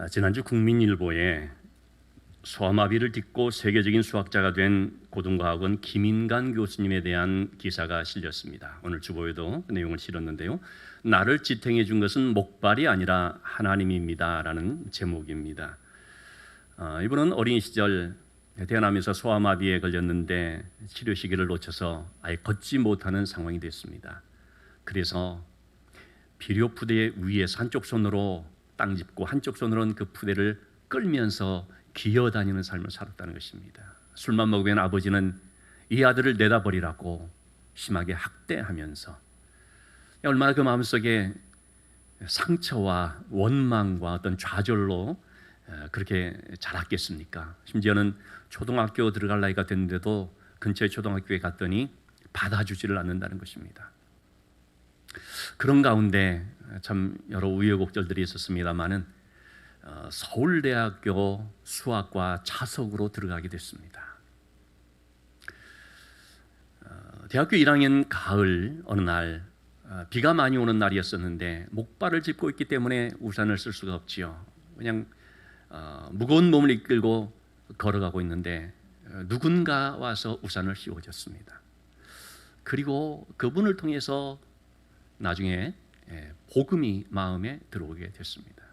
지난주 국민일보에 소아마비를 딛고 세계적인 수학자가 된 고등과학원 김인간 교수님에 대한 기사가 실렸습니다. 오늘 주보에도 그 내용을 실었는데요. 나를 지탱해 준 것은 목발이 아니라 하나님입니다 라는 제목입니다. 이분은 어린 시절 태어나면서 소아마비에 걸렸는데 치료 시기를 놓쳐서 아예 걷지 못하는 상황이 됐습니다. 그래서 비료 푸대 위에서 한쪽 손으로 땅 짚고 한쪽 손으로는 그 푸대를 끌면서 기어다니는 삶을 살았다는 것입니다. 술만 먹으면 아버지는 이 아들을 내다버리라고 심하게 학대하면서 얼마나 그 마음속에 상처와 원망과 어떤 좌절로 그렇게 자랐겠습니까? 심지어는 초등학교 들어갈 나이가 됐는데도 근처의 초등학교에 갔더니 받아주지를 않는다는 것입니다. 그런 가운데 참 여러 우여곡절들이 있었습니다마는 서울대학교 수학과 차석으로 들어가게 됐습니다. 대학교 1학년 가을 어느 날 비가 많이 오는 날이었었는데 목발을 짚고 있기 때문에 우산을 쓸 수가 없지요. 그냥 무거운 몸을 이끌고 걸어가고 있는데 누군가 와서 우산을 씌워줬습니다. 그리고 그분을 통해서 나중에 복음이 마음에 들어오게 됐습니다.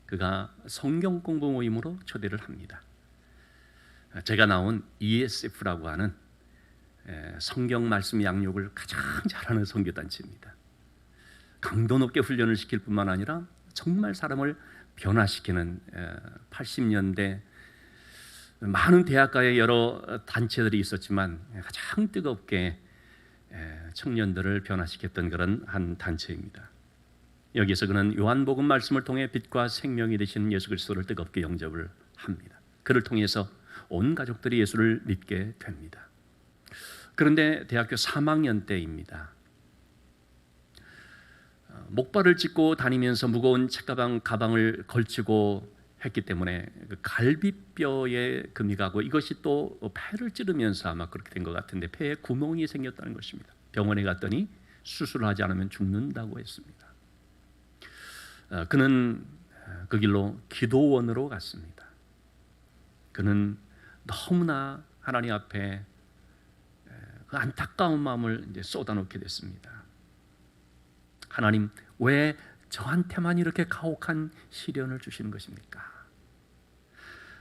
그가 성경 공부 모임으로 초대를 합니다. 제가 나온 ESF라고 하는 성경 말씀 양육을 가장 잘하는 선교단체입니다. 강도 높게 훈련을 시킬 뿐만 아니라 정말 사람을 변화시키는 80년대 많은 대학가의 여러 단체들이 있었지만 가장 뜨겁게 청년들을 변화시켰던 그런 한 단체입니다. 여기서 그는 요한복음 말씀을 통해 빛과 생명이 되시는 예수 그리스도를 뜨겁게 영접을 합니다. 그를 통해서 온 가족들이 예수를 믿게 됩니다. 그런데 대학교 3학년 때입니다. 목발을 짚고 다니면서 무거운 가방을 걸치고 했기 때문에 그 갈비뼈에 금이 가고 이것이 또 폐를 찌르면서 아마 그렇게 된 것 같은데 폐에 구멍이 생겼다는 것입니다. 병원에 갔더니 수술을 하지 않으면 죽는다고 했습니다. 그는 그 길로 기도원으로 갔습니다. 그는 너무나 하나님 앞에 그 안타까운 마음을 이제 쏟아놓게 됐습니다. 하나님, 왜 저한테만 이렇게 가혹한 시련을 주시는 것입니까?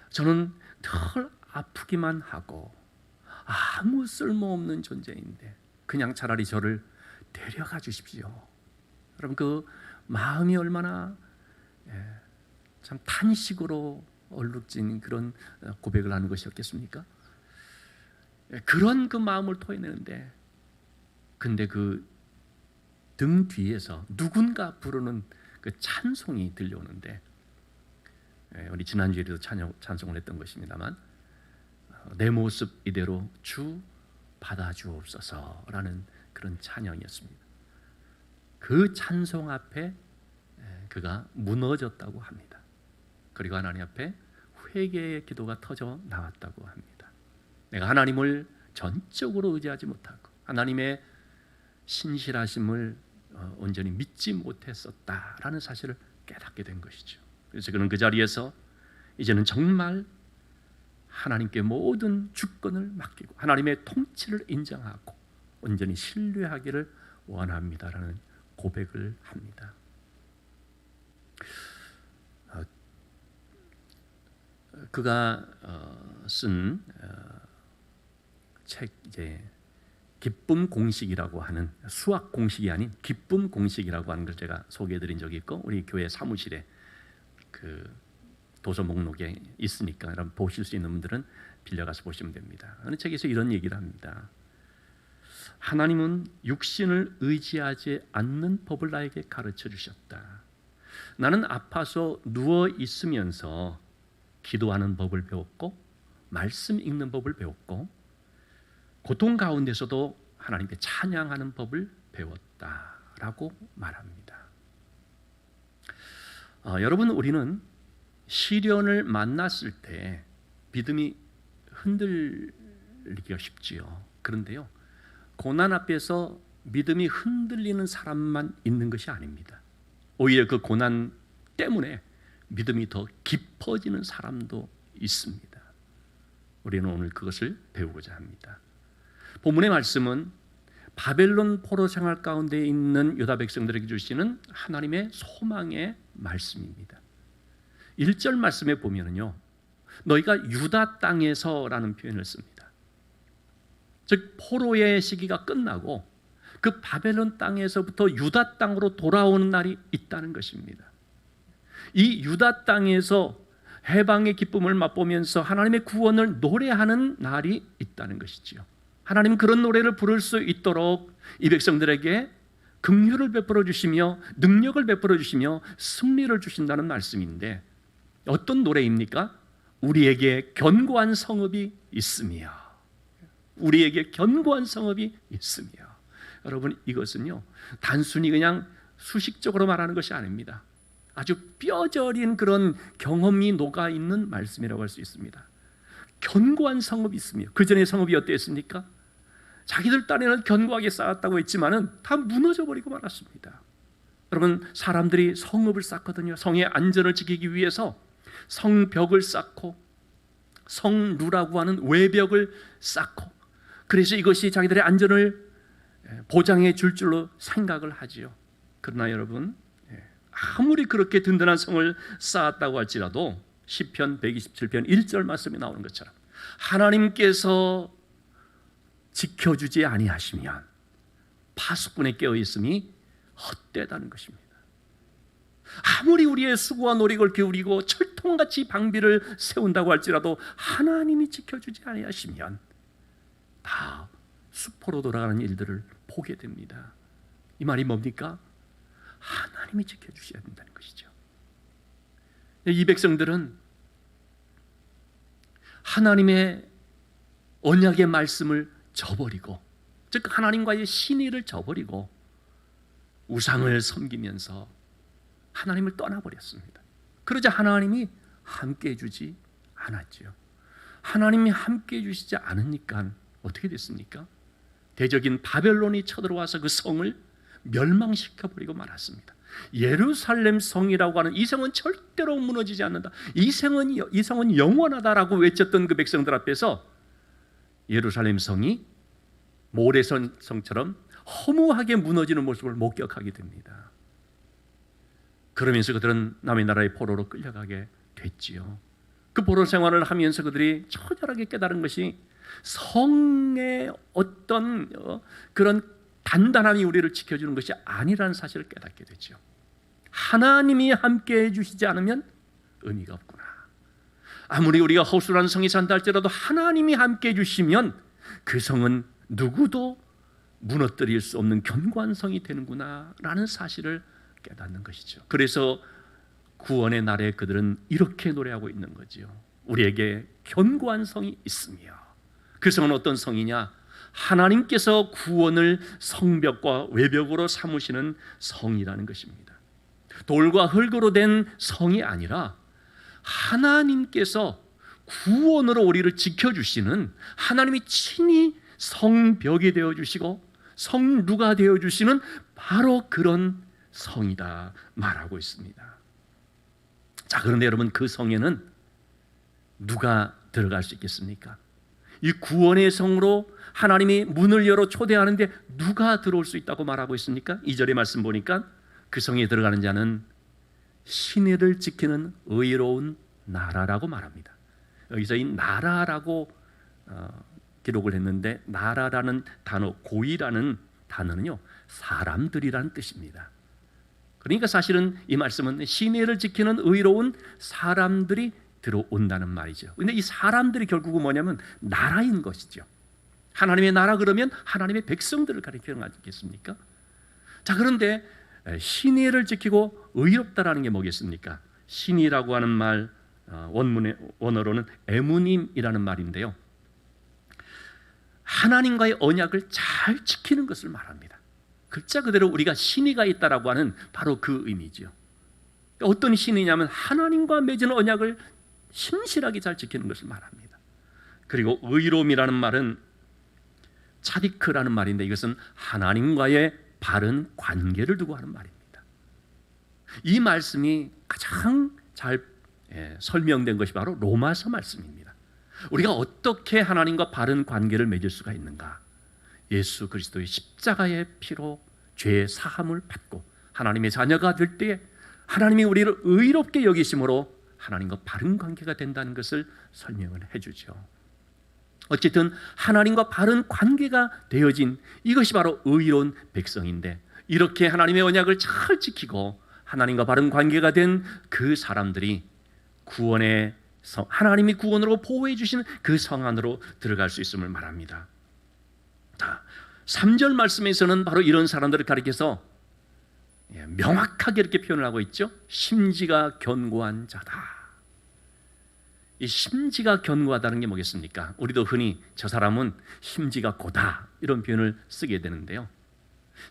저는 늘 아프기만 하고 아무 쓸모없는 존재인데 그냥 차라리 저를 데려가 주십시오. 여러분 그 마음이 얼마나 참 탄식으로 얼룩진 그런 고백을 하는 것이었겠습니까? 그런 그 마음을 토해내는데 근데 그 등 뒤에서 누군가 부르는 그 찬송이 들려오는데 우리 지난주에도 찬송을 했던 것입니다만 내 모습 이대로 주 받아주옵소서라는 그런 찬양이었습니다. 그 찬송 앞에 그가 무너졌다고 합니다. 그리고 하나님 앞에 회개의 기도가 터져 나왔다고 합니다. 내가 하나님을 전적으로 의지하지 못하고 하나님의 신실하심을 온전히 믿지 못했었다라는 사실을 깨닫게 된 것이죠. 그래서 그는 그 자리에서 이제는 정말 하나님께 모든 주권을 맡기고 하나님의 통치를 인정하고 온전히 신뢰하기를 원합니다라는 고백을 합니다. 그가 쓴 책 이제 기쁨 공식이라고 하는 수학 공식이 아닌 기쁨 공식이라고 하는 걸 제가 소개해드린 적이 있고 우리 교회 사무실에 그 도서 목록에 있으니까 여러분 보실 수 있는 분들은 빌려가서 보시면 됩니다. 어느 책에서 이런 얘기를 합니다. 하나님은 육신을 의지하지 않는 법을 나에게 가르쳐 주셨다. 나는 아파서 누워 있으면서 기도하는 법을 배웠고 말씀 읽는 법을 배웠고 고통 가운데서도 하나님께 찬양하는 법을 배웠다라고 말합니다. 여러분 우리는 시련을 만났을 때 믿음이 흔들리기가 쉽지요. 그런데요 고난 앞에서 믿음이 흔들리는 사람만 있는 것이 아닙니다. 오히려 그 고난 때문에 믿음이 더 깊어지는 사람도 있습니다. 우리는 오늘 그것을 배우고자 합니다. 본문의 말씀은 바벨론 포로 생활 가운데 있는 유다 백성들에게 주시는 하나님의 소망의 말씀입니다. 1절 말씀에 보면은요, 너희가 유다 땅에서라는 표현을 씁니다. 즉 포로의 시기가 끝나고 그 바벨론 땅에서부터 유다 땅으로 돌아오는 날이 있다는 것입니다. 이 유다 땅에서 해방의 기쁨을 맛보면서 하나님의 구원을 노래하는 날이 있다는 것이지요. 하나님은 그런 노래를 부를 수 있도록 이 백성들에게 긍휼을 베풀어 주시며 능력을 베풀어 주시며 승리를 주신다는 말씀인데, 어떤 노래입니까? 우리에게 견고한 성읍이 있으며, 우리에게 견고한 성읍이 있으며. 여러분, 이것은요 단순히 그냥 수식적으로 말하는 것이 아닙니다. 아주 뼈저린 그런 경험이 녹아있는 말씀이라고 할 수 있습니다. 견고한 성읍이 있으며, 그 전에 성읍이 어땠습니까? 자기들 딴에는 견고하게 쌓았다고 했지만은 다 무너져 버리고 말았습니다. 여러분, 사람들이 성읍을 쌓거든요. 성의 안전을 지키기 위해서 성벽을 쌓고 성루라고 하는 외벽을 쌓고, 그래서 이것이 자기들의 안전을 보장해 줄 줄로 생각을 하지요. 그러나 여러분, 아무리 그렇게 든든한 성을 쌓았다고 할지라도 시편 127편 1절 말씀이 나오는 것처럼 하나님께서 지켜주지 아니하시면 파수꾼에 깨어있음이 헛되다는 것입니다. 아무리 우리의 수고와 노력을 기울이고 철통같이 방비를 세운다고 할지라도 하나님이 지켜주지 아니하시면 다 수포로 돌아가는 일들을 보게 됩니다. 이 말이 뭡니까? 하나님이 지켜주셔야 된다는 것이죠. 이 백성들은 하나님의 언약의 말씀을 저버리고, 즉 하나님과의 신의를 저버리고 우상을 섬기면서 하나님을 떠나버렸습니다. 그러자 하나님이 함께 해주지 않았지요. 하나님이 함께 해주시지 않으니까 어떻게 됐습니까? 대적인 바벨론이 쳐들어와서 그 성을 멸망시켜버리고 말았습니다. 예루살렘 성이라고 하는 이 성은 절대로 무너지지 않는다, 이 성은 영원하다라고 외쳤던 그 백성들 앞에서 예루살렘 성이 모래성 성처럼 허무하게 무너지는 모습을 목격하게 됩니다. 그러면서 그들은 남의 나라의 포로로 끌려가게 됐지요. 그 포로 생활을 하면서 그들이 처절하게 깨달은 것이 성의 어떤 그런 단단함이 우리를 지켜주는 것이 아니라는 사실을 깨닫게 되죠. 하나님이 함께 해주시지 않으면 의미가 없구나. 아무리 우리가 허술한 성에 산다 할지라도 하나님이 함께 해주시면 그 성은 누구도 무너뜨릴 수 없는 견고한 성이 되는구나 라는 사실을 깨닫는 것이죠. 그래서 구원의 날에 그들은 이렇게 노래하고 있는 거지요. 우리에게 견고한 성이 있으며, 그 성은 어떤 성이냐? 하나님께서 구원을 성벽과 외벽으로 삼으시는 성이라는 것입니다. 돌과 흙으로 된 성이 아니라 하나님께서 구원으로 우리를 지켜주시는, 하나님이 친히 성벽이 되어주시고 성루가 되어주시는 바로 그런 성이다 말하고 있습니다. 자, 그런데 여러분, 그 성에는 누가 들어갈 수 있겠습니까? 이 구원의 성으로 하나님이 문을 열어 초대하는데 누가 들어올 수 있다고 말하고 있습니까? 2절의 말씀 보니까 그 성에 들어가는 자는 신의를 지키는 의로운 나라라고 말합니다. 여기서 이 나라라고 기록을 했는데, 나라라는 단어, 고이라는 단어는요 사람들이라는 뜻입니다. 그러니까 사실은 이 말씀은 신의를 지키는 의로운 사람들이 들어온다는 말이죠. 그런데 이 사람들이 결국은 뭐냐면 나라인 것이죠. 하나님의 나라 그러면 하나님의 백성들을 가리키는 거 아니겠습니까? 자, 그런데 신의를 지키고 의롭다라는 게 뭐겠습니까? 신이라고 하는 말, 원어로는 에무님이라는 말인데요, 하나님과의 언약을 잘 지키는 것을 말합니다. 글자 그대로 우리가 신의가 있다라고 하는 바로 그 의미지요. 어떤 신이냐면 하나님과 맺은 언약을 신실하게 잘 지키는 것을 말합니다. 그리고 의로움이라는 말은 차디크라는 말인데, 이것은 하나님과의 바른 관계를 두고 하는 말입니다. 이 말씀이 가장 잘 설명된 것이 바로 로마서 말씀입니다. 우리가 어떻게 하나님과 바른 관계를 맺을 수가 있는가? 예수 그리스도의 십자가의 피로 죄의 사함을 받고 하나님의 자녀가 될 때에 하나님이 우리를 의롭게 여기심으로 하나님과 바른 관계가 된다는 것을 설명을 해주죠. 어쨌든 하나님과 바른 관계가 되어진 이것이 바로 의로운 백성인데, 이렇게 하나님의 언약을 잘 지키고 하나님과 바른 관계가 된 그 사람들이 구원의 성, 하나님이 구원으로 보호해 주시는 그 성 안으로 들어갈 수 있음을 말합니다. 3절 말씀에서는 바로 이런 사람들을 가리켜서 명확하게 이렇게 표현을 하고 있죠. 심지가 견고한 자다. 이 심지가 견고하다는 게 뭐겠습니까? 우리도 흔히 저 사람은 심지가 고다 이런 표현을 쓰게 되는데요.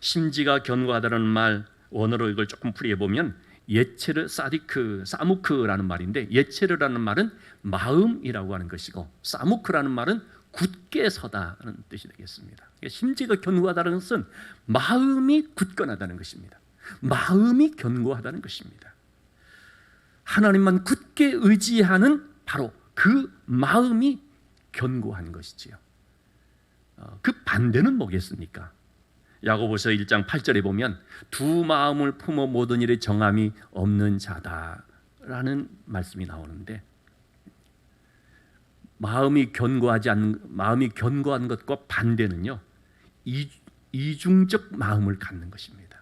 심지가 견고하다는 말 원어로 이걸 조금 풀이해보면 예체르 사디크 사무크라는 말인데, 예체르라는 말은 마음이라고 하는 것이고 사무크라는 말은 굳게 서다는 뜻이 되겠습니다. 심지가 견고하다는 것은 마음이 굳건하다는 것입니다. 마음이 견고하다는 것입니다. 하나님만 굳게 의지하는 바로 그 마음이 견고한 것이지요. 그 반대는 뭐겠습니까? 야고보서 1장 8절에 보면 두 마음을 품어 모든 일에 정함이 없는 자다라는 말씀이 나오는데, 마음이 견고한 것과 반대는요, 이중적 마음을 갖는 것입니다.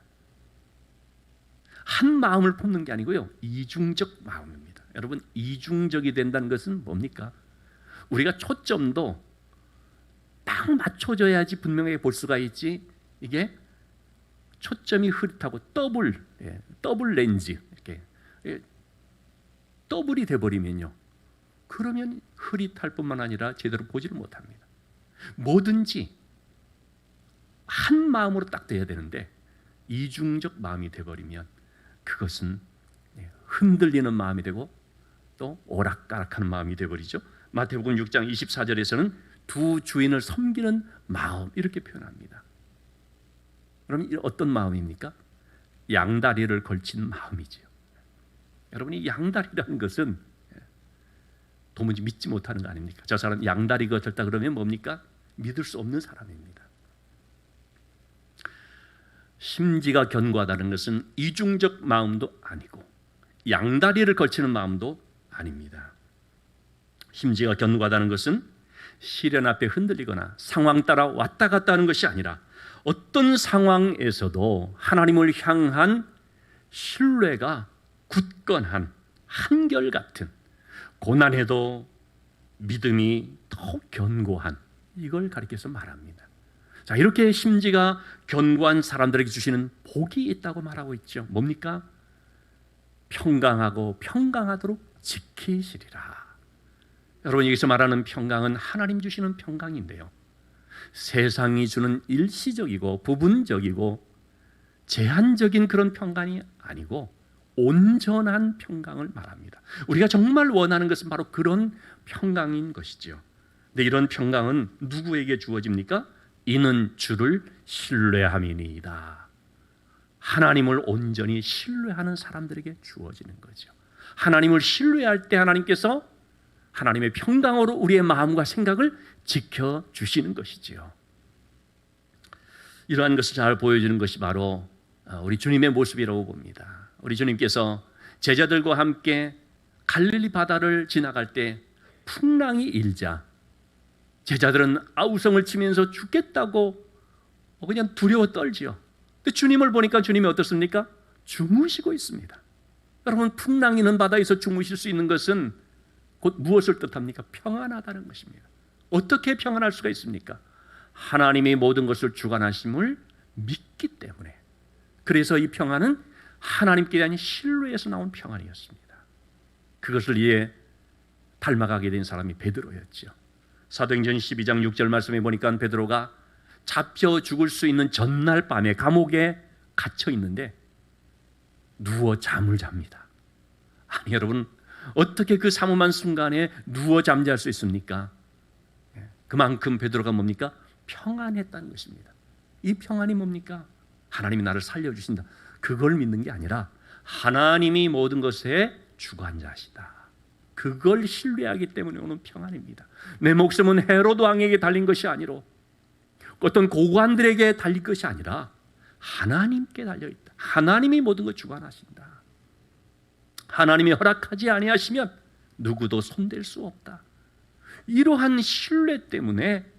한 마음을 품는 게 아니고요, 이중적 마음입니다. 여러분, 이중적이 된다는 것은 뭡니까? 우리가 초점도 딱 맞춰져야지 분명하게 볼 수가 있지, 이게 초점이 흐릿하고 더블 렌즈 이렇게 더블이 돼버리면요, 그러면 흐릿할 뿐만 아니라 제대로 보지를 못합니다. 뭐든지 한 마음으로 딱 돼야 되는데 이중적 마음이 돼버리면 그것은 흔들리는 마음이 되고 또 오락가락하는 마음이 돼버리죠. 마태복음 6장 24절에서는 두 주인을 섬기는 마음 이렇게 표현합니다. 그럼 어떤 마음입니까? 양다리를 걸친 마음이지요. 여러분이 양다리라는 것은 도무지 믿지 못하는 거 아닙니까? 저 사람 양다리 걸쳤다 그러면 뭡니까? 믿을 수 없는 사람입니다. 심지가 견고하다는 것은 이중적 마음도 아니고 양다리를 걸치는 마음도 아닙니다. 심지가 견고하다는 것은 시련 앞에 흔들리거나 상황 따라 왔다 갔다 하는 것이 아니라 어떤 상황에서도 하나님을 향한 신뢰가 굳건한 한결같은, 고난에도 믿음이 더 견고한, 이걸 가리켜서 말합니다. 자, 이렇게 심지가 견고한 사람들에게 주시는 복이 있다고 말하고 있죠. 뭡니까? 평강하고 평강하도록 지키시리라. 여러분, 여기서 말하는 평강은 하나님 주시는 평강인데요, 세상이 주는 일시적이고 부분적이고 제한적인 그런 평강이 아니고 온전한 평강을 말합니다. 우리가 정말 원하는 것은 바로 그런 평강인 것이죠. 근데 이런 평강은 누구에게 주어집니까? 이는 주를 신뢰함이니이다. 하나님을 온전히 신뢰하는 사람들에게 주어지는 거죠. 하나님을 신뢰할 때 하나님께서 하나님의 평강으로 우리의 마음과 생각을 지켜주시는 것이지요. 이러한 것을 잘 보여주는 것이 바로 우리 주님의 모습이라고 봅니다. 우리 주님께서 제자들과 함께 갈릴리 바다를 지나갈 때 풍랑이 일자 제자들은 아우성을 치면서 죽겠다고 그냥 두려워 떨지요. 근데 주님을 보니까 주님이 어떻습니까? 주무시고 있습니다. 여러분, 풍랑이 있는 바다에서 주무실 수 있는 것은 곧 무엇을 뜻합니까? 평안하다는 것입니다. 어떻게 평안할 수가 있습니까? 하나님이 모든 것을 주관하심을 믿기 때문에. 그래서 이 평안은 하나님께 대한 신뢰에서 나온 평안이었습니다. 그것을 이에 닮아가게 된 사람이 베드로였죠. 사도행전 12장 6절 말씀에 보니까 베드로가 잡혀 죽을 수 있는 전날 밤에 감옥에 갇혀 있는데 누워 잠을 잡니다. 아니, 여러분, 어떻게 그 사모한 순간에 누워 잠잘 수 있습니까? 그만큼 베드로가 뭡니까? 평안했다는 것입니다. 이 평안이 뭡니까? 하나님이 나를 살려주신다, 그걸 믿는 게 아니라 하나님이 모든 것에 주관자시다. 그걸 신뢰하기 때문에 오는 평안입니다. 내 목숨은 헤롯 왕에게 달린 것이 아니로 어떤 고관들에게 달린 것이 아니라 하나님께 달려있다. 하나님이 모든 걸 주관하신다. 하나님이 허락하지 아니하시면 누구도 손댈 수 없다. 이러한 신뢰 때문에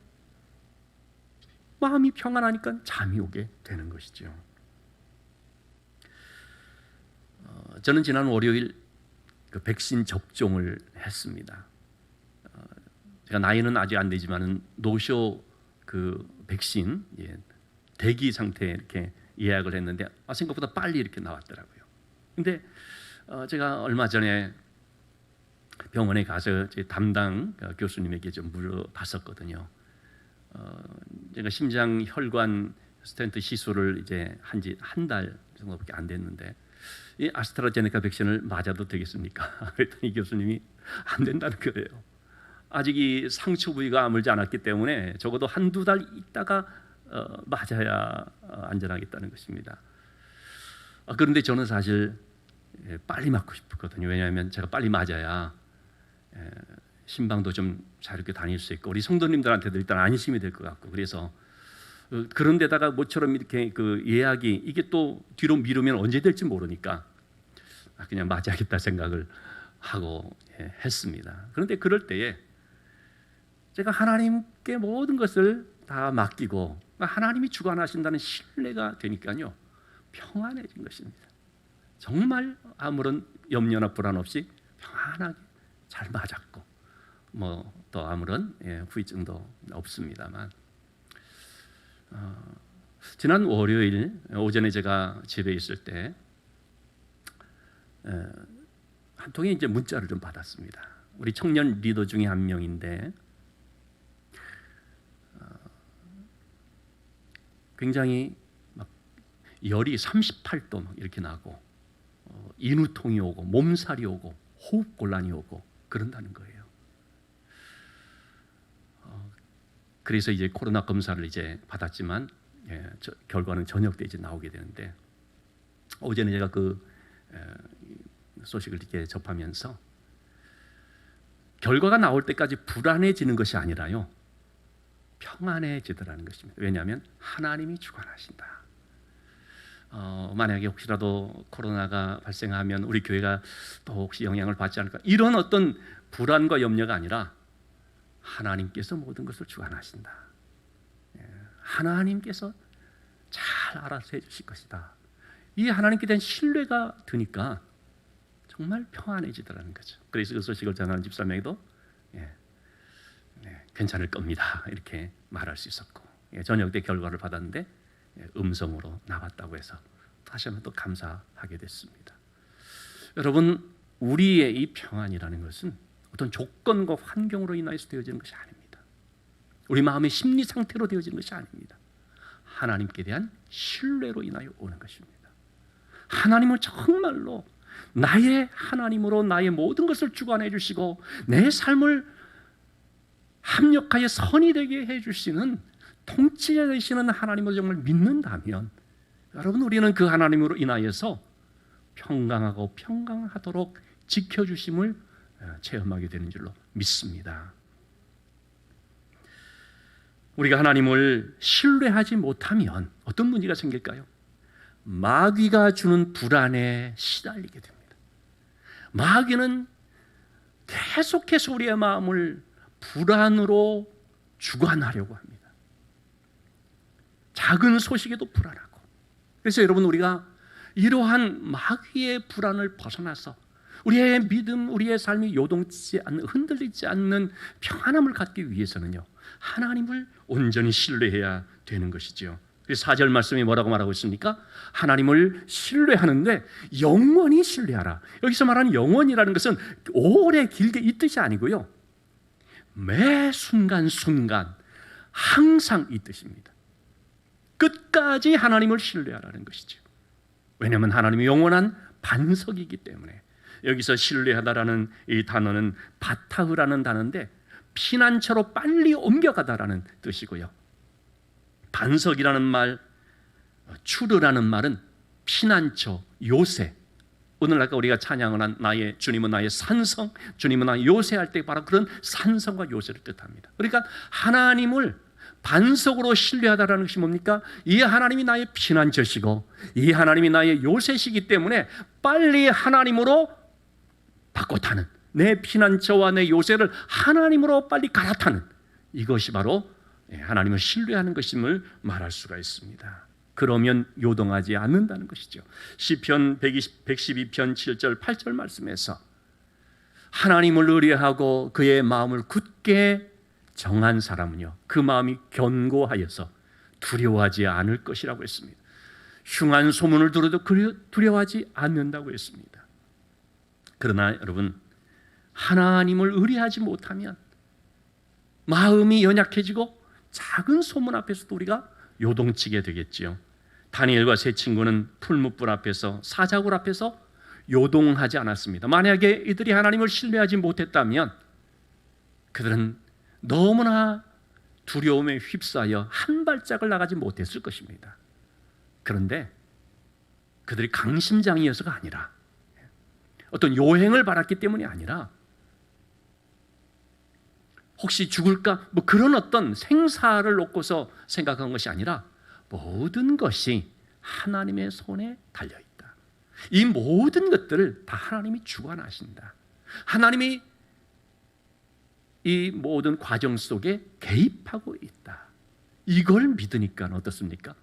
마음이 평안하니까 잠이 오게 되는 것이죠. 저는 지난 월요일 그 백신 접종을 했습니다. 제가 나이는 아직 안 되지만은 노쇼 그 백신 대기 상태에 이렇게 예약을 했는데 생각보다 빨리 이렇게 나왔더라고요. 근데 제가 얼마 전에 병원에 가서 제 담당 교수님에게 좀 물어봤었거든요. 제가 심장 혈관 스텐트 시술을 이제 한 지 한 달 정도밖에 안 됐는데 이 아스트라제네카 백신을 맞아도 되겠습니까? 그랬더니 교수님이 안 된다는 거예요. 아직 이 상처 부위가 아물지 않았기 때문에 적어도 한두 달 있다가 맞아야 안전하겠다는 것입니다. 그런데 저는 사실 빨리 맞고 싶거든요. 왜냐하면 제가 빨리 맞아야 신방도 좀 자유롭게 다닐 수 있고 우리 성도님들한테도 일단 안심이 될 것 같고 그래서 그런데다가 모처럼 이렇게 그 예약이 이게 또 뒤로 미루면 언제 될지 모르니까 그냥 맞아야겠다 생각을 하고 했습니다. 그런데 그럴 때에 제가 하나님께 모든 것을 다 맡기고 하나님이 주관하신다는 신뢰가 되니까요 평안해진 것입니다. 정말 아무런 염려나 불안 없이 평안하게 잘 맞았고 뭐 또 아무런 후유증도 없습니다만 지난 월요일 오전에 제가 집에 있을 때 한 통의 이제 문자를 좀 받았습니다. 우리 청년 리더 중에 한 명인데 굉장히 막 열이 38도 막 이렇게 나고 인후통이 오고 몸살이 오고 호흡 곤란이 오고 그런다는 거예요. 그래서 이제 코로나 검사를 이제 받았지만 결과는 저녁 때 이제 나오게 되는데 어제는 제가 그 소식을 이렇게 접하면서 결과가 나올 때까지 불안해지는 것이 아니라요 평안해지더라는 것입니다. 왜냐하면 하나님이 주관하신다. 만약에 혹시라도 코로나가 발생하면 우리 교회가 또 혹시 영향을 받지 않을까 이런 어떤 불안과 염려가 아니라 하나님께서 모든 것을 주관하신다. 하나님께서 잘 알아서 해주실 것이다. 이 하나님께 대한 신뢰가 드니까 정말 평안해지더라는 거죠. 그래서 그 소식을 전하는 집사명도 괜찮을 겁니다 이렇게 말할 수 있었고 저녁 때 결과를 받았는데 음성으로 나왔다고 해서 다시 한번 또 감사하게 됐습니다. 여러분 우리의 이 평안이라는 것은 어떤 조건과 환경으로 인하여서 되어지는 것이 아닙니다. 우리 마음의 심리 상태로 되어지는 것이 아닙니다. 하나님께 대한 신뢰로 인하여 오는 것입니다. 하나님은 정말로 나의 하나님으로 나의 모든 것을 주관해 주시고 내 삶을 합력하여 선이 되게 해주시는 통치자 되시는 하나님을 정말 믿는다면 여러분 우리는 그 하나님으로 인하여서 평강하고 평강하도록 지켜주심을 체험하게 되는 줄로 믿습니다. 우리가 하나님을 신뢰하지 못하면 어떤 문제가 생길까요? 마귀가 주는 불안에 시달리게 됩니다. 마귀는 계속해서 우리의 마음을 불안으로 주관하려고 합니다. 작은 소식에도 불안하고. 그래서 여러분 우리가 이러한 마귀의 불안을 벗어나서 우리의 믿음, 우리의 삶이 요동치지 않는, 흔들리지 않는 평안함을 갖기 위해서는요 하나님을 온전히 신뢰해야 되는 것이죠. 그래서 4절 말씀이 뭐라고 말하고 있습니까? 하나님을 신뢰하는데 영원히 신뢰하라. 여기서 말하는 영원이라는 것은 오래 길게 이 뜻이 아니고요 매 순간순간 항상 이 뜻입니다. 끝까지 하나님을 신뢰하라는 것이죠. 왜냐하면 하나님이 영원한 반석이기 때문에. 여기서 신뢰하다라는 이 단어는 바타흐라는 단어인데 피난처로 빨리 옮겨가다라는 뜻이고요. 반석이라는 말, 추르라는 말은 피난처, 요새, 오늘 아까 우리가 찬양을 한 나의 주님은 나의 산성, 주님은 나의 요새 할 때 바로 그런 산성과 요새를 뜻합니다. 그러니까 하나님을 반석으로 신뢰하다라는 것이 뭡니까? 이 하나님이 나의 피난처시고 이 하나님이 나의 요새시기 때문에 빨리 하나님으로 바꿔 타는, 내 피난처와 내 요새를 하나님으로 빨리 갈아타는, 이것이 바로 하나님을 신뢰하는 것임을 말할 수가 있습니다. 그러면 요동하지 않는다는 것이죠. 시편 112편 7절 8절 말씀에서 하나님을 의뢰하고 그의 마음을 굳게 정한 사람은요, 그 마음이 견고하여서 두려워하지 않을 것이라고 했습니다. 흉한 소문을 들어도 두려워하지 않는다고 했습니다. 그러나 여러분, 하나님을 의뢰하지 못하면 마음이 연약해지고 작은 소문 앞에서도 우리가 요동치게 되겠지요. 다니엘과 세 친구는 풀무불 앞에서, 사자굴 앞에서 요동하지 않았습니다. 만약에 이들이 하나님을 신뢰하지 못했다면 그들은 너무나 두려움에 휩싸여 한 발짝을 나가지 못했을 것입니다. 그런데 그들이 강심장이어서가 아니라, 어떤 요행을 바랐기 때문이 아니라, 혹시 죽을까? 뭐 그런 어떤 생사를 놓고서 생각한 것이 아니라 모든 것이 하나님의 손에 달려있다. 이 모든 것들을 다 하나님이 주관하신다. 하나님이 이 모든 과정 속에 개입하고 있다. 이걸 믿으니까 어떻습니까?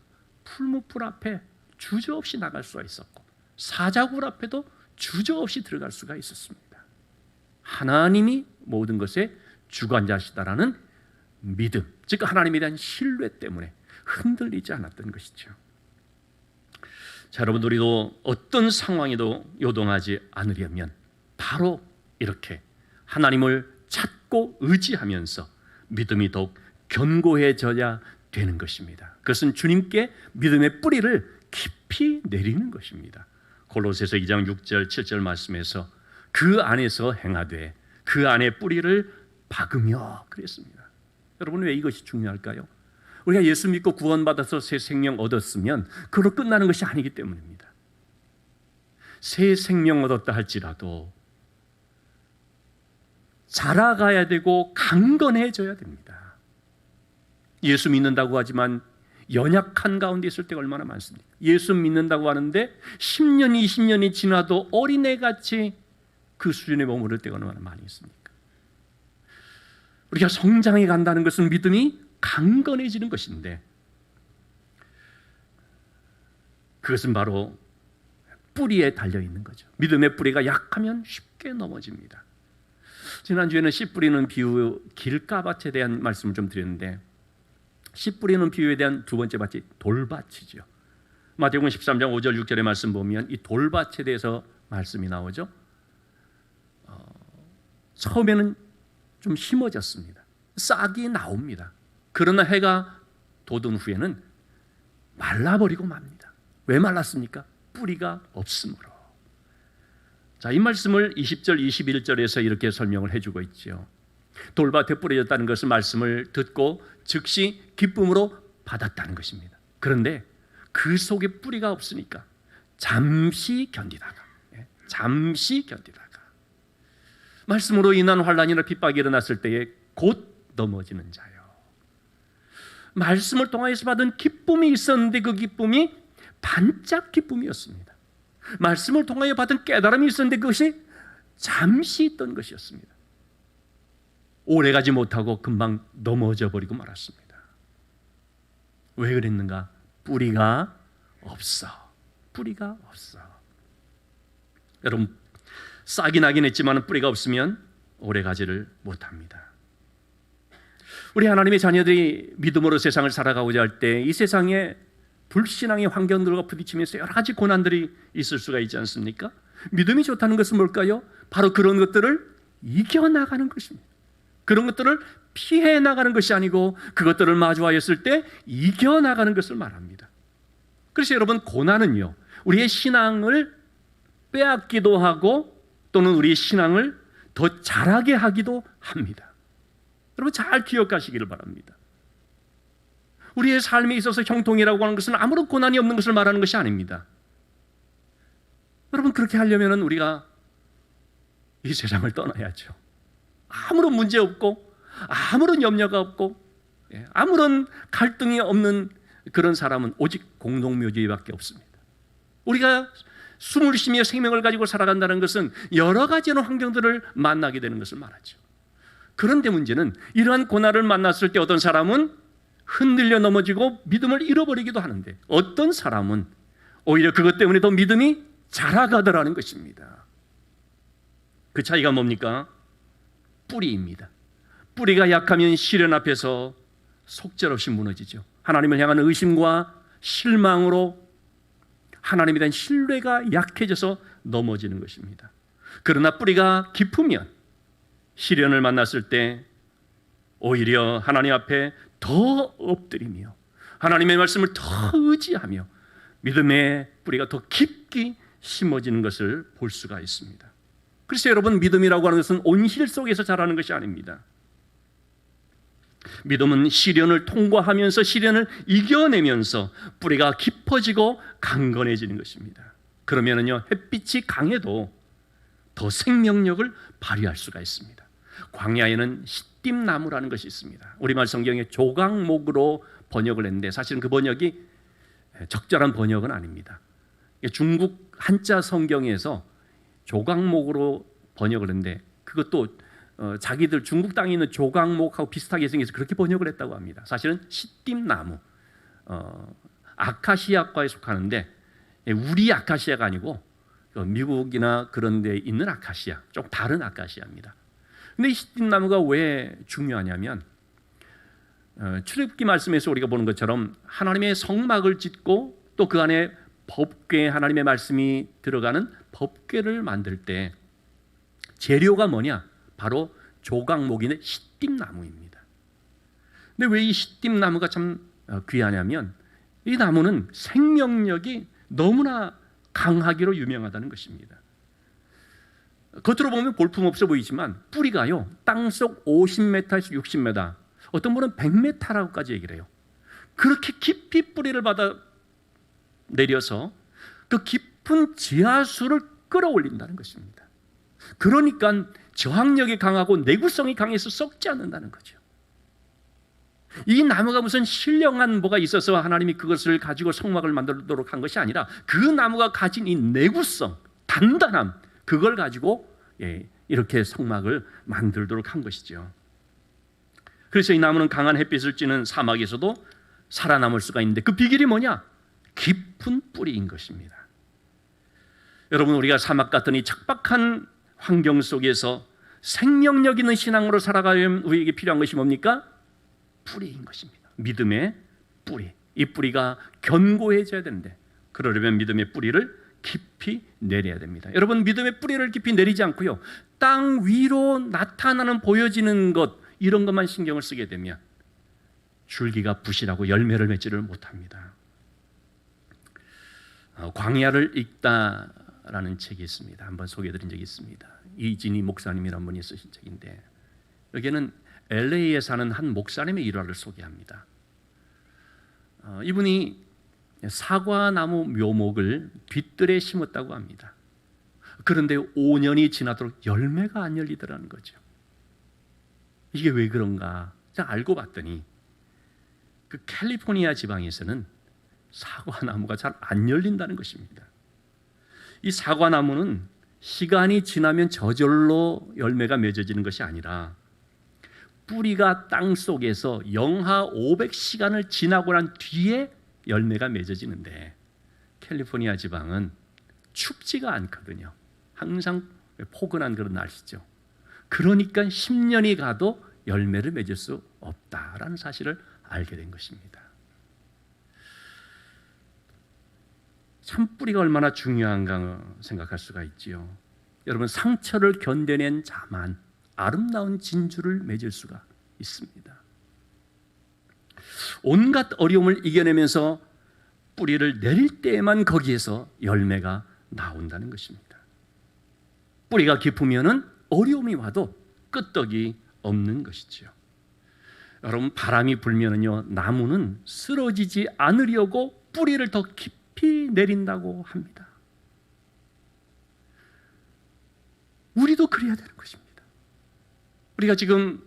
풀무불 앞에 주저없이 나갈 수가 있었고 사자굴 앞에도 주저없이 들어갈 수가 있었습니다. 하나님이 모든 것의 주관자시다라는 믿음, 즉 하나님에 대한 신뢰 때문에 흔들리지 않았던 것이죠. 자, 여러분, 우리도 어떤 상황에도 요동하지 않으려면 바로 이렇게 하나님을 찾고 의지하면서 믿음이 더욱 견고해져야 되는 것입니다. 그것은 주님께 믿음의 뿌리를 깊이 내리는 것입니다. 골로새서 2장 6절 7절 말씀에서 그 안에서 행하되 그 안에 뿌리를 박으며 그랬습니다. 여러분, 왜 이것이 중요할까요? 우리가 예수 믿고 구원받아서 새 생명 얻었으면 그걸로 끝나는 것이 아니기 때문입니다. 새 생명 얻었다 할지라도 자라가야 되고 강건해져야 됩니다. 예수 믿는다고 하지만 연약한 가운데 있을 때가 얼마나 많습니까? 예수 믿는다고 하는데 10년, 20년이 지나도 어린애같이 그 수준에 머무를 때가 얼마나 많이 있습니까? 우리가 성장해 간다는 것은 믿음이 강건해지는 것인데, 그것은 바로 뿌리에 달려있는 거죠. 믿음의 뿌리가 약하면 쉽게 넘어집니다. 지난주에는 씨 뿌리는 비유, 길가밭에 대한 말씀을 좀 드렸는데, 씨 뿌리는 비유에 대한 두 번째 밭이 돌밭이죠. 마태복음 13장 5절 6절의 말씀 보면 이 돌밭에 대해서 말씀이 나오죠. 처음에는 좀 심어졌습니다. 싹이 나옵니다. 그러나 해가 돋은 후에는 말라버리고 맙니다. 왜 말랐습니까? 뿌리가 없으므로. 자, 이 말씀을 20절 21절에서 이렇게 설명을 해주고 있죠. 돌밭에 뿌려졌다는 것은 말씀을 듣고 즉시 기쁨으로 받았다는 것입니다. 그런데 그 속에 뿌리가 없으니까 잠시 견디다가 말씀으로 인한 환난이나 핍박이 일어났을 때에 곧 넘어지는 자요. 말씀을 통하여서 받은 기쁨이 있었는데 그 기쁨이 반짝 기쁨이었습니다. 말씀을 통하여 받은 깨달음이 있었는데 그것이 잠시 있던 것이었습니다. 오래가지 못하고 금방 넘어져 버리고 말았습니다. 왜 그랬는가? 뿌리가 없어. 여러분, 싹이 나긴 했지만 뿌리가 없으면 오래가지를 못합니다. 우리 하나님의 자녀들이 믿음으로 세상을 살아가고자 할 때 이 세상에 불신앙의 환경들과 부딪히면서 여러 가지 고난들이 있을 수가 있지 않습니까? 믿음이 좋다는 것은 뭘까요? 바로 그런 것들을 이겨나가는 것입니다. 그런 것들을 피해 나가는 것이 아니고 그것들을 마주하였을 때 이겨나가는 것을 말합니다. 그래서 여러분, 고난은요, 우리의 신앙을 빼앗기도 하고 또는 우리의 신앙을 더 자라게 하기도 합니다. 여러분, 잘 기억하시기를 바랍니다. 우리의 삶에 있어서 형통이라고 하는 것은 아무런 고난이 없는 것을 말하는 것이 아닙니다. 여러분, 그렇게 하려면 우리가 이 세상을 떠나야죠. 아무런 문제 없고 아무런 염려가 없고 아무런 갈등이 없는 그런 사람은 오직 공동묘지밖에 없습니다. 우리가 숨을 쉬며 생명을 가지고 살아간다는 것은 여러 가지 환경들을 만나게 되는 것을 말하죠. 그런데 문제는 이러한 고난을 만났을 때 어떤 사람은 흔들려 넘어지고 믿음을 잃어버리기도 하는데 어떤 사람은 오히려 그것 때문에 더 믿음이 자라가더라는 것입니다. 그 차이가 뭡니까? 뿌리입니다. 뿌리가 약하면 시련 앞에서 속절없이 무너지죠. 하나님을 향한 의심과 실망으로 하나님에 대한 신뢰가 약해져서 넘어지는 것입니다. 그러나 뿌리가 깊으면 시련을 만났을 때 오히려 하나님 앞에 더 엎드리며 하나님의 말씀을 더 의지하며 믿음의 뿌리가 더 깊이 심어지는 것을 볼 수가 있습니다. 그래서 여러분, 믿음이라고 하는 것은 온실 속에서 자라는 것이 아닙니다. 믿음은 시련을 통과하면서 시련을 이겨내면서 뿌리가 깊어지고 강건해지는 것입니다. 그러면은요, 햇빛이 강해도 더 생명력을 발휘할 수가 있습니다. 광야에는 시띠나무라는 것이 있습니다. 우리말 성경에 조각목으로 번역을 했는데 사실은 그 번역이 적절한 번역은 아닙니다. 중국 한자 성경에서 조각목으로 번역을 했는데 그것도 자기들 중국 땅에 있는 조각목하고 비슷하게 생겨서 그렇게 번역을 했다고 합니다. 사실은 시띠나무, 아카시아과에 속하는데 우리 아카시아가 아니고 미국이나 그런 데 있는 아카시아, 좀 다른 아카시아입니다. 근데 이 시띠나무가 왜 중요하냐면 출애굽기 말씀에서 우리가 보는 것처럼 하나님의 성막을 짓고 또 그 안에 법궤, 하나님의 말씀이 들어가는 법궤를 만들 때 재료가 뭐냐? 바로 조각목인 시띠나무입니다. 근데 왜 이 시띠나무가 참 귀하냐면 이 나무는 생명력이 너무나 강하기로 유명하다는 것입니다. 겉으로 보면 볼품없어 보이지만 뿌리가요, 땅속 50m에서 60m, 어떤 분은 100m라고까지 얘기를 해요. 그렇게 깊이 뿌리를 받아 내려서 그 깊은 지하수를 끌어올린다는 것입니다. 그러니까 저항력이 강하고 내구성이 강해서 썩지 않는다는 거죠. 이 나무가 무슨 신령한 뭐가 있어서 하나님이 그것을 가지고 성막을 만들도록 한 것이 아니라 그 나무가 가진 이 내구성, 단단함, 그걸 가지고 이렇게 성막을 만들도록 한 것이죠. 그래서 이 나무는 강한 햇빛을 쬐는 사막에서도 살아남을 수가 있는데 그 비결이 뭐냐? 깊은 뿌리인 것입니다. 여러분, 우리가 사막 같은 이 척박한 환경 속에서 생명력 있는 신앙으로 살아가려면 우리에게 필요한 것이 뭡니까? 뿌리인 것입니다. 믿음의 뿌리. 이 뿌리가 견고해져야 되는데 그러려면 믿음의 뿌리를 깊이 내려야 됩니다. 여러분, 믿음의 뿌리를 깊이 내리지 않고요, 땅 위로 나타나는 보여지는 것, 이런 것만 신경을 쓰게 되면 줄기가 부실하고 열매를 맺지를 못합니다. 광야를 읽다라는 책이 있습니다. 한번 소개해드린 적이 있습니다. 이진희 목사님이라는 분이 쓰신 책인데 여기에는 LA에 사는 한 목사님의 일화를 소개합니다. 이분이 사과나무 묘목을 뒤뜰에 심었다고 합니다. 그런데 5년이 지나도록 열매가 안 열리더라는 거죠. 이게 왜 그런가? 제가 알고 봤더니 그 캘리포니아 지방에서는 사과나무가 잘 안 열린다는 것입니다. 이 사과나무는 시간이 지나면 저절로 열매가 맺어지는 것이 아니라 뿌리가 땅 속에서 영하 500시간을 지나고 난 뒤에 열매가 맺어지는데 캘리포니아 지방은 춥지가 않거든요. 항상 포근한 그런 날씨죠. 그러니까 10년이 가도 열매를 맺을 수 없다라는 사실을 알게 된 것입니다. 참뿌리가 얼마나 중요한가 생각할 수가 있지요. 여러분, 상처를 견뎌낸 자만 아름다운 진주를 맺을 수가 있습니다. 온갖 어려움을 이겨내면서 뿌리를 내릴 때에만 거기에서 열매가 나온다는 것입니다. 뿌리가 깊으면은 어려움이 와도 끄떡이 없는 것이지요. 여러분, 바람이 불면은요, 나무는 쓰러지지 않으려고 뿌리를 더 깊이 내린다고 합니다. 우리도 그래야 되는 것입니다. 우리가 지금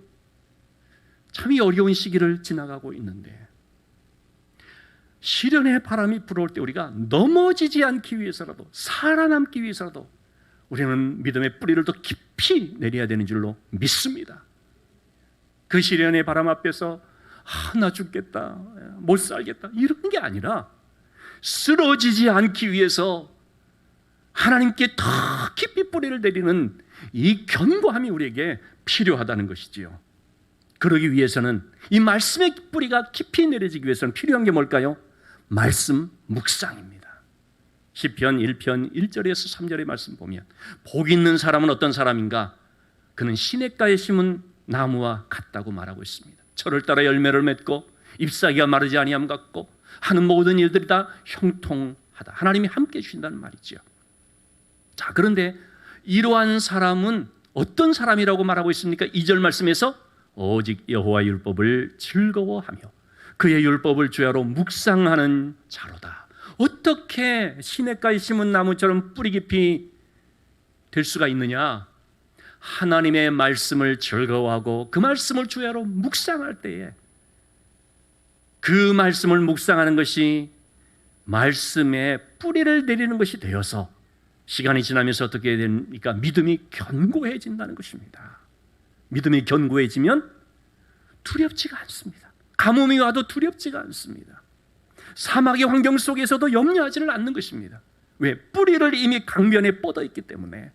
참 어려운 시기를 지나가고 있는데 시련의 바람이 불어올 때 우리가 넘어지지 않기 위해서라도, 살아남기 위해서라도 우리는 믿음의 뿌리를 더 깊이 내려야 되는 줄로 믿습니다. 그 시련의 바람 앞에서 나 죽겠다, 못 살겠다 이런 게 아니라 쓰러지지 않기 위해서 하나님께 더 깊이 뿌리를 내리는 이 견고함이 우리에게 필요하다는 것이지요. 그러기 위해서는, 이 말씀의 뿌리가 깊이 내려지기 위해서는 필요한 게 뭘까요? 말씀 묵상입니다. 시편 1편 1절에서 3절의 말씀 보면 복 있는 사람은 어떤 사람인가? 그는 시냇가에 심은 나무와 같다고 말하고 있습니다. 철을 따라 열매를 맺고 잎사귀가 마르지 아니함 같고 하는 모든 일들이 다 형통하다. 하나님이 함께 주신다는 말이죠. 자, 그런데 이러한 사람은 어떤 사람이라고 말하고 있습니까? 2절 말씀에서 오직 여호와의 율법을 즐거워하며 그의 율법을 주야로 묵상하는 자로다. 어떻게 시냇가에 심은 나무처럼 뿌리 깊이 될 수가 있느냐? 하나님의 말씀을 즐거워하고 그 말씀을 주야로 묵상할 때에, 그 말씀을 묵상하는 것이 말씀에 뿌리를 내리는 것이 되어서 시간이 지나면서 어떻게 됩니까? 믿음이 견고해진다는 것입니다. 믿음이 견고해지면 두렵지가 않습니다. 가뭄이 와도 두렵지가 않습니다. 사막의 환경 속에서도 염려하지를 않는 것입니다. 왜? 뿌리를 이미 강변에 뻗어 있기 때문에.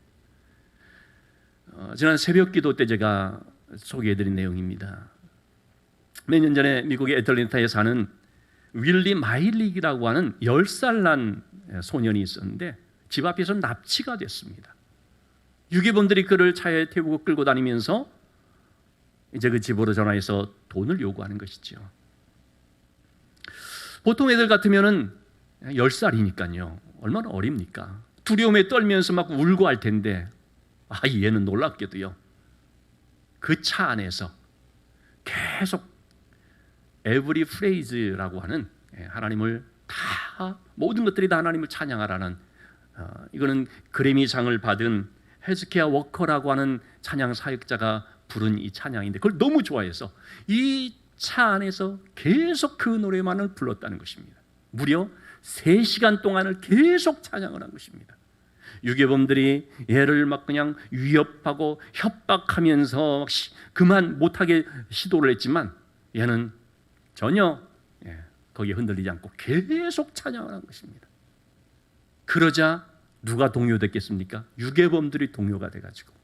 지난 새벽 기도 때 제가 소개해드린 내용입니다. 몇 년 전에 미국의 애틀랜타에 사는 윌리 마일릭이라고 하는 10살 난 소년이 있었는데 집 앞에서 납치가 됐습니다. 유괴범들이 그를 차에 태우고 끌고 다니면서 이제 그 집으로 전화해서 돈을 요구하는 것이죠. 보통 애들 같으면은 10살이니까요. 얼마나 어립니까? 두려움에 떨면서 막 울고 할 텐데, 얘는 놀랍게도요. 그 차 안에서 계속 every phrase라고 하는, 하나님을 다, 모든 것들이 다 하나님을 찬양하라는, 이거는 그래미상을 받은 헤즈키야 워커라고 하는 찬양 사역자가 부른 이 찬양인데 그걸 너무 좋아해서 이 차 안에서 계속 그 노래만을 불렀다는 것입니다. 무려 3시간 동안을 계속 찬양을 한 것입니다. 유괴범들이 얘를 막 그냥 위협하고 협박하면서 그만 못하게 시도를 했지만 얘는 전혀 거기에 흔들리지 않고 계속 찬양을 한 것입니다. 그러자 누가 동요됐겠습니까? 유괴범들이 동요가 돼가지고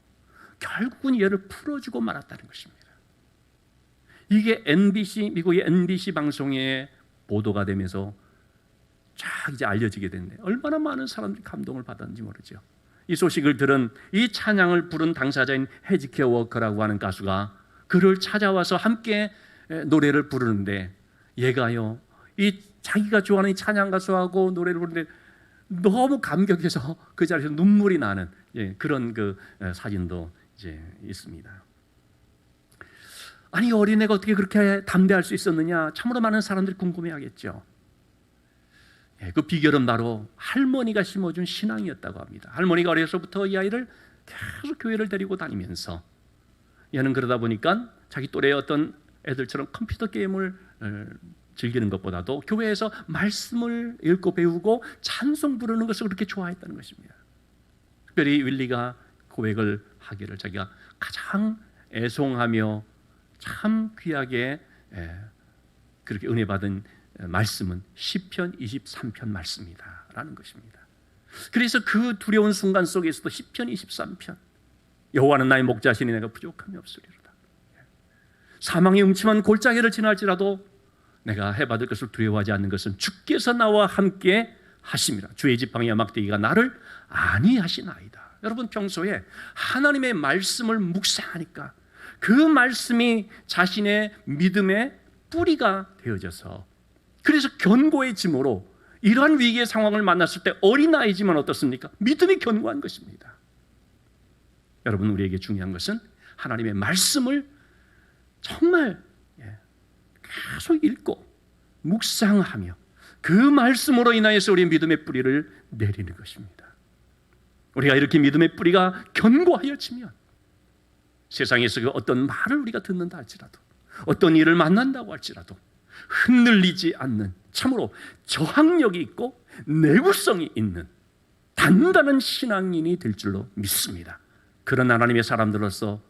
결국은 얘를 풀어주고 말았다는 것입니다. 이게 미국의 NBC 방송에 보도가 되면서 쫙 이제 알려지게 됐는데 얼마나 많은 사람들이 감동을 받았는지 모르죠. 이 소식을 들은 이 찬양을 부른 당사자인 헤즈키야 워커라고 하는 가수가 그를 찾아와서 함께 노래를 부르는데 얘가요, 이 자기가 좋아하는 이 찬양 가수하고 노래를 부르는데 너무 감격해서 그 자리에서 눈물이 나는 그런 그 사진도 이제 있습니다. 아니, 어린애가 어떻게 그렇게 담대할 수 있었느냐? 참으로 많은 사람들이 궁금해하겠죠. 그 비결은 바로 할머니가 심어준 신앙이었다고 합니다. 할머니가 어려서부터 이 아이를 계속 교회를 데리고 다니면서 얘는 그러다 보니까 자기 또래의 어떤 애들처럼 컴퓨터 게임을 즐기는 것보다도 교회에서 말씀을 읽고 배우고 찬송 부르는 것을 그렇게 좋아했다는 것입니다. 특별히 윌리가 고백을 하기를 자기가 가장 애송하며 참 귀하게 그렇게 은혜 받은 말씀은 시편 23편 말씀이다라는 것입니다. 그래서 그 두려운 순간 속에서도 시편 23편, 여호와는 나의 목자시니 내가 부족함이 없으리로다. 사망의 음침한 골짜기를 지날지라도 내가 해받을 것을 두려워하지 않는 것은 주께서 나와 함께 하심이라. 주의 지팡이와 막대기가 나를 안위하시나이다. 여러분, 평소에 하나님의 말씀을 묵상하니까 그 말씀이 자신의 믿음의 뿌리가 되어져서 그래서 견고해짐으로 이러한 위기의 상황을 만났을 때 어린아이지만 어떻습니까? 믿음이 견고한 것입니다. 여러분, 우리에게 중요한 것은 하나님의 말씀을 정말 계속 읽고 묵상하며 그 말씀으로 인하여서 우리의 믿음의 뿌리를 내리는 것입니다. 우리가 이렇게 믿음의 뿌리가 견고하여 지면 세상에서 그 어떤 말을 우리가 듣는다 할지라도, 어떤 일을 만난다고 할지라도 흔들리지 않는, 참으로 저항력이 있고 내구성이 있는 단단한 신앙인이 될 줄로 믿습니다. 그런 하나님의 사람들로서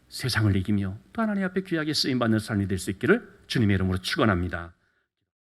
세상을 이기며 또 하나님 앞에 귀하게 쓰임받는 삶이 될 수 있기를 주님의 이름으로 축원합니다.